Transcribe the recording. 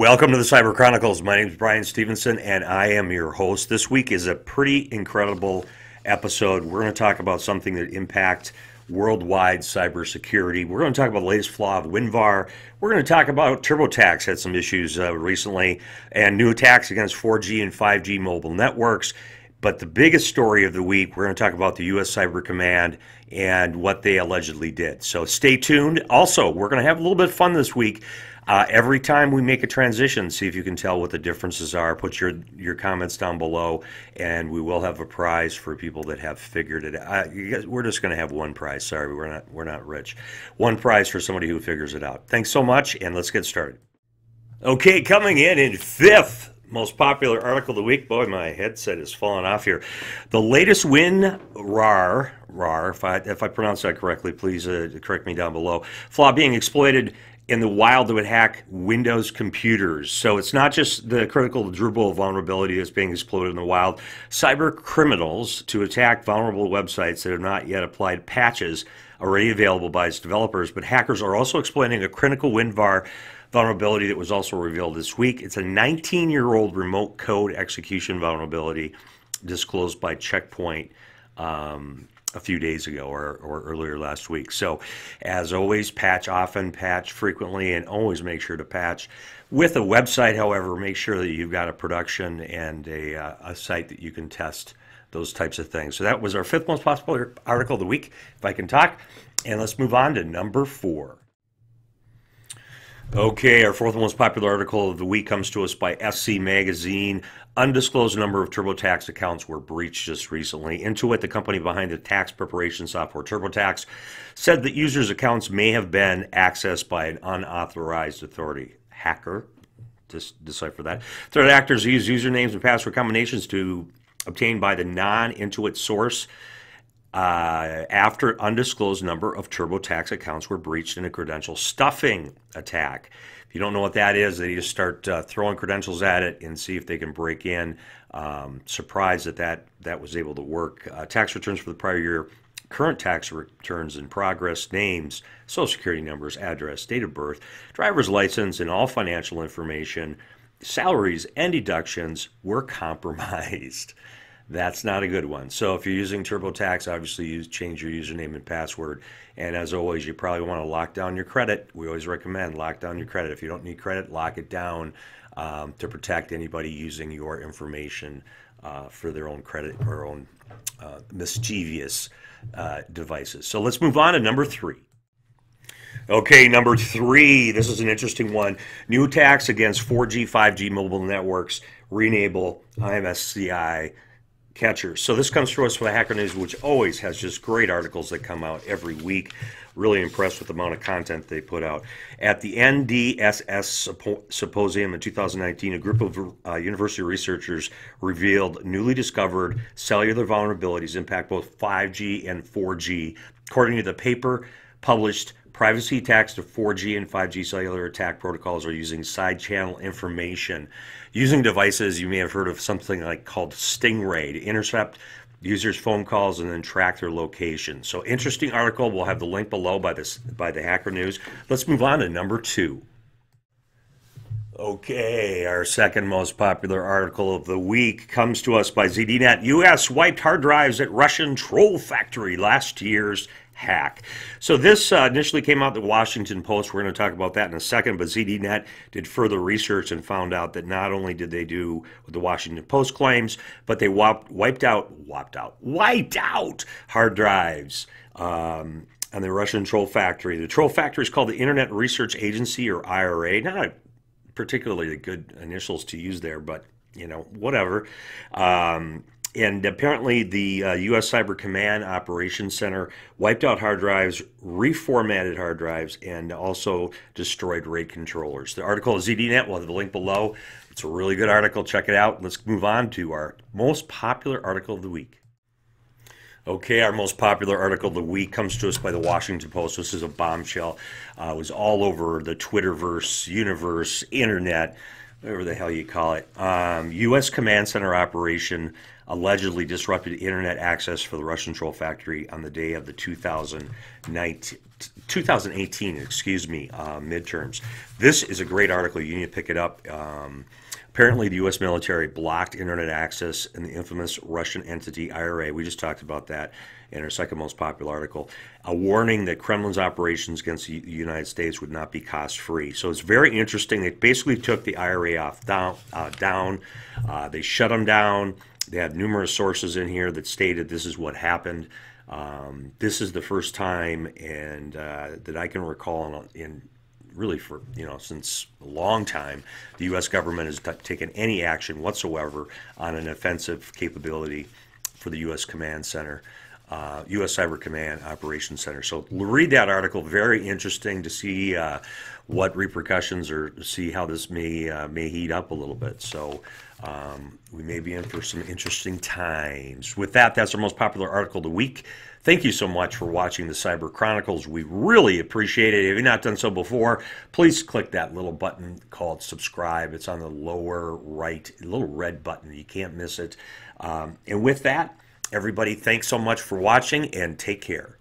Welcome to the Cyber Chronicles. My name is Brian Stevenson, and I am your host. This week is a pretty incredible episode. We're going to talk about something that impacts worldwide cybersecurity. We're going to talk about the latest flaw of WinRAR. We're going to talk about TurboTax had some issues recently, and new attacks against 4G and 5G mobile networks. But the biggest story of the week, we're going to talk about the U.S. Cyber Command and what they allegedly did. So stay tuned. Also, we're going to have a little bit of fun this week. Every time we make a transition, see if you can tell what the differences are. Put your comments down below, and we will have a prize for people that have figured it out. We're just going to have one prize. Sorry, we're not rich. One prize for somebody who figures it out. Thanks so much, and let's get started. Okay, coming in fifth most popular article of the week. Boy, my headset is falling off here. The latest WinRAR, if I pronounce that correctly, please correct me down below. Flaw being exploited in the wild that would hack Windows computers. So it's not just the critical Drupal vulnerability that's being exploited in the wild. Cyber criminals to attack vulnerable websites that have not yet applied patches already available by its developers, but hackers are also exploiting a critical WinRAR vulnerability that was also revealed this week. It's a 19-year-old remote code execution vulnerability disclosed by Checkpoint a few days ago or earlier last week. So as always, patch often, patch frequently, and always make sure to patch. With a website, however, make sure that you've got a production and a site that you can test those types of things. So that was our fifth most popular article of the week, if I can talk. And let's move on to number 4. Okay, our fourth most popular article of the week comes to us by SC Magazine. Undisclosed number of TurboTax accounts were breached just recently. Intuit, the company behind the tax preparation software TurboTax, said that users' accounts may have been accessed by an unauthorized authority. Hacker, just decipher that. Threat actors use usernames and password combinations to obtain by the non-Intuit source after undisclosed number of TurboTax accounts were breached in a credential stuffing attack. If you don't know what that is, they just start throwing credentials at it and see if they can break in. Surprised that was able to work. Tax returns for the prior year, current tax returns in progress, names, social security numbers, address, date of birth, driver's license, and all financial information, salaries and deductions were compromised. That's not a good one. So if you're using TurboTax, obviously change your username and password. And as always, you probably want to lock down your credit. We always recommend lock down your credit. If you don't need credit, lock it down to protect anybody using your information for their own credit or own mischievous devices. So let's move on to number 3. Okay, number 3, this is an interesting one. New attacks against 4G, 5G mobile networks, re-enable IMSCI catchers. So this comes to us from the Hacker News, which always has just great articles that come out every week. Really impressed with the amount of content they put out. At the NDSS Symposium in 2019, a group of university researchers revealed newly discovered cellular vulnerabilities impact both 5G and 4G. According to the paper published, privacy attacks to 4G and 5G cellular attack protocols are using side channel information. Using devices you may have heard of something like called Stingray to intercept users' phone calls and then track their location. So interesting article. We'll have the link below by the Hacker News. Let's move on to number 2. Okay, our second most popular article of the week comes to us by ZDNet. U.S. wiped hard drives at Russian troll factory, last year's hack. So this initially came out in the Washington Post. We're going to talk about that in a second, but ZDNet did further research and found out that not only did they do what the Washington Post claims, but they wiped out hard drives on the Russian troll factory. The troll factory is called the Internet Research Agency, or IRA. Not particularly good initials to use there, but you know, whatever. And apparently the U.S. Cyber Command Operations Center wiped out hard drives, reformatted hard drives, and also destroyed RAID controllers. The article is ZDNet. We'll have the link below. It's a really good article. Check it out. Let's move on to our most popular article of the week. Okay, our most popular article of the week comes to us by the Washington Post. This is a bombshell. It was all over the Twitterverse, universe, internet, whatever the hell you call it. U.S. Command Center operation allegedly disrupted internet access for the Russian troll factory on the day of the 2018, midterms. This is a great article. You need to pick it up. Apparently, the U.S. military blocked internet access in the infamous Russian entity IRA. We just talked about that in our second most popular article. A warning that Kremlin's operations against the United States would not be cost-free. So it's very interesting. They basically took the IRA down. They shut them down. They have numerous sources in here that stated this is what happened. This is the first time and that I can recall in really for, since a long time, the U.S. government has taken any action whatsoever on an offensive capability for the U.S. Command Center, U.S. Cyber Command Operations Center. So read that article. Very interesting to see what repercussions or see how this may heat up a little bit. So we may be in for some interesting times. With that, that's our most popular article of the week. Thank you so much for watching the Cyber Chronicles. We really appreciate it. If you've not done so before, please click that little button called subscribe. It's on the lower right, a little red button. You can't miss it. And with that, everybody, thanks so much for watching and take care.